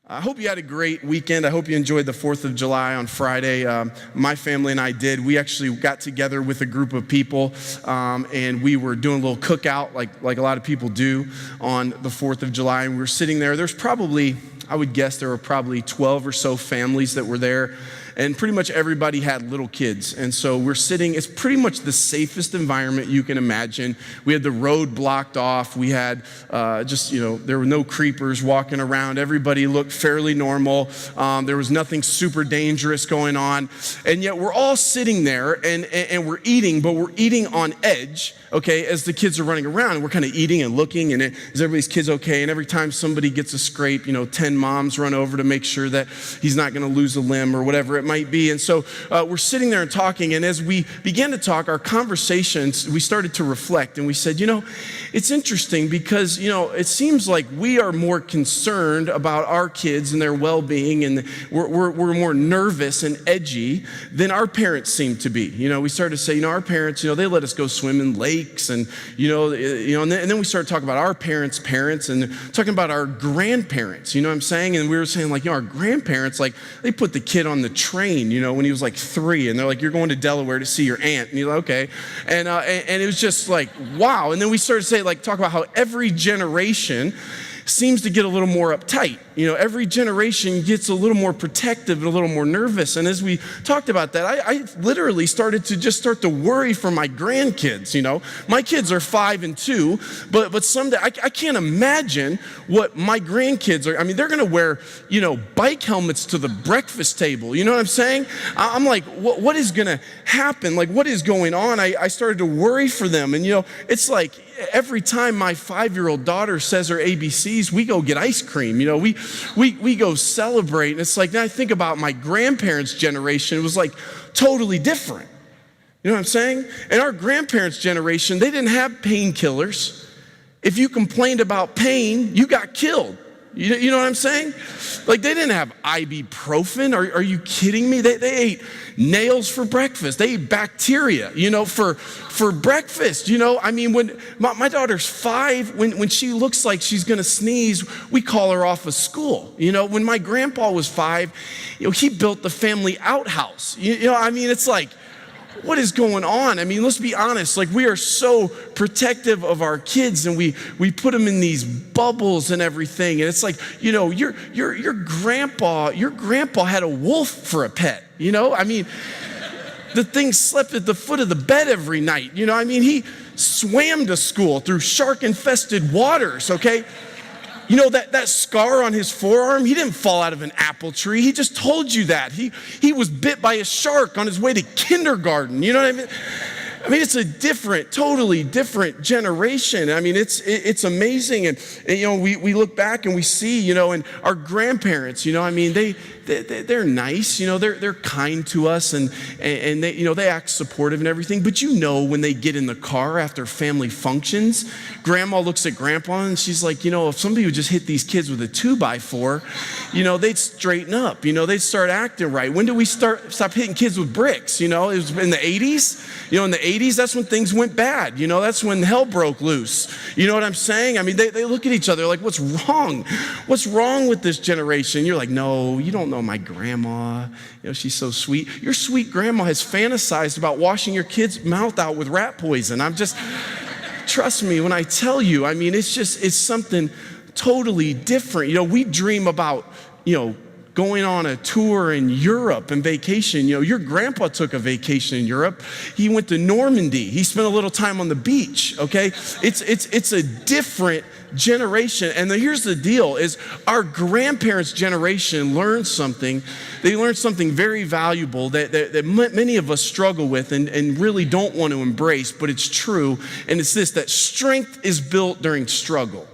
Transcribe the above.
I hope you had a great weekend. I hope you enjoyed the 4th of July on Friday. My family and I did. We actually got together with a group of people, and we were doing a little cookout like a lot of people do on the 4th of July. And we were sitting there. There's probably, I would guess there were probably 12 or so families that were there. And pretty much everybody had little kids. And so we're sitting, it's pretty much the safest environment you can imagine. We had the road blocked off. We had there were no creepers walking around. Everybody looked fairly normal. There was nothing super dangerous going on. And yet we're all sitting there and we're eating, but we're eating on edge, okay, as the kids are running around. And we're kind of eating and looking, and is everybody's kids okay? And every time somebody gets a scrape, 10 moms run over to make sure that he's not going to lose a limb or whatever it might be. And so we're sitting there and talking, and as we began to talk, our conversations, we started to reflect, and we said, it's interesting because, it seems like we are more concerned about our kids and their well-being, and we're more nervous and edgy than our parents seem to be. We started to say, our parents, they let us go swim in lakes, and, and then we started talking about our parents' parents and talking about our grandparents, what I'm saying? And we were saying, our grandparents, they put the kid on the train, when he was 3, and they're like, you're going to Delaware to see your aunt, and you're like, okay. And it was just like, wow. And then we started to say, talk about how every generation seems to get a little more uptight. Every generation gets a little more protective and a little more nervous. And as we talked about that, I literally started to worry for my grandkids. My kids are 5 and 2, but someday I can't imagine what my grandkids are. I mean, they're going to wear, bike helmets to the breakfast table. You know what I'm saying? I'm like, what is going to happen? What is going on? I started to worry for them. And, it's like every time my 5-year-old daughter says her ABCs, we go get ice cream. We go celebrate. And it's like, now I think about my grandparents' generation, it was totally different. You know what I'm saying? And our grandparents' generation, they didn't have painkillers. If you complained about pain, you got killed. You know what I'm saying? They didn't have ibuprofen. Are you kidding me? They ate nails for breakfast. They ate bacteria, for breakfast. I mean, when my daughter's 5, when she looks like she's going to sneeze, we call her off of school. When my grandpa was 5, he built the family outhouse. I mean, it's like, what is going on? I mean, let's be honest. We are so protective of our kids, and we put them in these bubbles and everything. And it's like, your grandpa had a wolf for a pet. I mean, the thing slept at the foot of the bed every night. I mean, he swam to school through shark-infested waters. Okay. That scar on his forearm, he didn't fall out of an apple tree. He just told you that. He was bit by a shark on his way to kindergarten. You know what I mean? I mean, it's a totally different generation. I mean, it's amazing. And we look back and we see, and our grandparents, I mean, they're nice, they're kind to us, and they act supportive and everything. But when they get in the car after family functions, grandma looks at grandpa and she's like, if somebody would just hit these kids with a 2x4, they'd straighten up, they'd start acting right. When did we stop hitting kids with bricks? It was in the 80s. In the 80s, that's when things went bad. That's when hell broke loose. You know what I'm saying? I mean, they look at each other like, what's wrong? What's wrong with this generation? You're like, no, you don't know my grandma. She's so sweet. Your sweet grandma has fantasized about washing your kid's mouth out with rat poison. Trust me when I tell you, I mean, it's something totally different. We dream about, going on a tour in Europe and vacation. Your grandpa took a vacation in Europe. He went to Normandy. He spent a little time on the beach, okay? It's a different generation. And here's the deal is our grandparents' generation learned something. They learned something very valuable that many of us struggle with and really don't want to embrace, but it's true. And it's this, that strength is built during struggle.